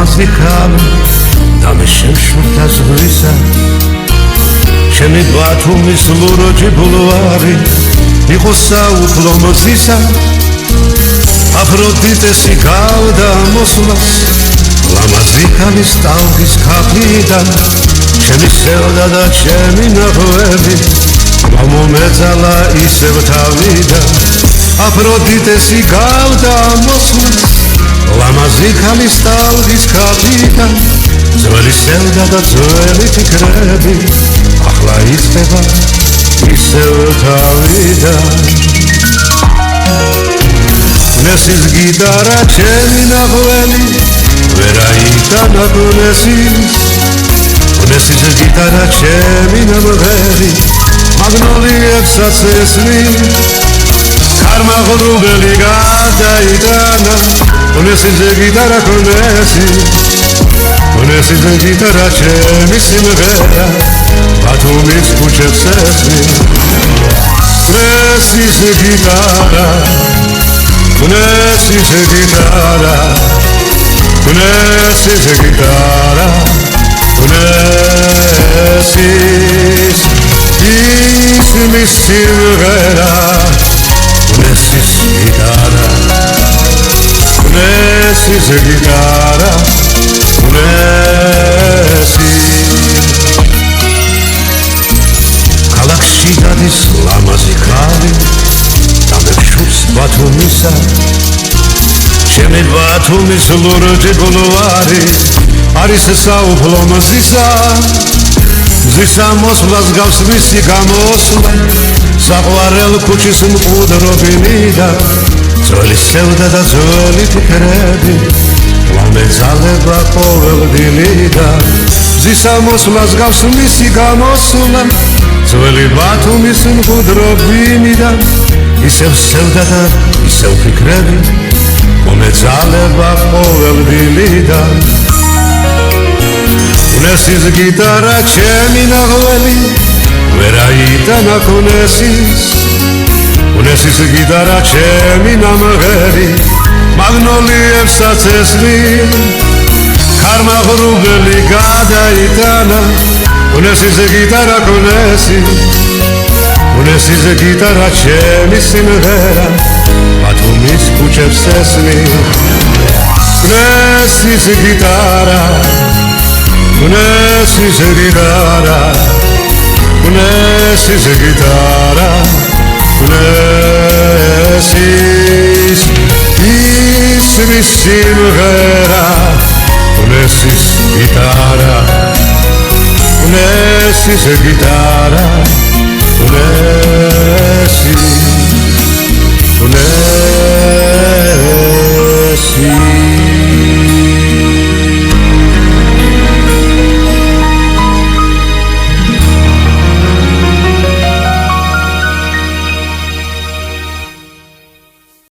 ლამაზი ქალი და მე შემშურდა ზღვრისა ჩემი ბათუმის ლურჯი ბულვარი იყო საუფლო მზისა აფროდიტესი გავდა მოსვლას ლამაზი ქალის ტალღის ქაფიდან ჩემი სევდა და ჩემი ნაღველი მომეწალა ისევ თავიდან აფროდიტესი გავდა მოსვლას ლამაზი ქალის ტალღის ქაფიდან ძველი სევდა და ძველი ფიქრები ახლა იწყება ისევ თავიდან ნესის გიტარა ჩემი ნაღველი ვერაიტანა ნესის გიტარა ჩემი ნაღველი მაგნოლიებსაც ესმის ქარმაღლუბელი გადაიტანა ნესის გიტარა ნესის გიტარა ჩემი სიმღერა ბათუმის ქუჩებს ესმის ნესის გიტარა ნესის გიტარა ნესის გიტარა ნესის ისმის სიმღერა ნესის გიტარა ნესის გიტარა ნესის ქალაქში გადის ლამაზი ქალი და მე ვშურს ბათუმისა ჩემი ბათუმის ლურჯი ბულვარი არის საუფლო მზისა მზისა მოსვლას გავს მისი გამოსვლა საყვარელ ქუჩის მყუდრობინიდან ძველი სევდა და ძველი ფიქრები ლამეძალება ყოველ დილიდან მზისა მოსვლას გავს მისი გამოსვლა ძველი ბათუმის მყუდრობინიდან ისევ სევდა და ისევ ფიქრები მომეძალება ყოველ დილიდან ნესის გიტარა ჩემი ნაღველი ვერაიტანა ნესის გიტარა ჩემი ნამღერი მაგნოლიებსაც ესმის ქარმაღლუბელი გადაიტანა ნესის გიტარა ნესის გიტარა ჩემი სიმღერა ბათუმის ქუჩებს ესმის ნესის გიტარა ნესის გიტარა ნესის გიტარა ნესის ისმის სიმღერა ნესის გიტარა ნესის გიტარა ნესის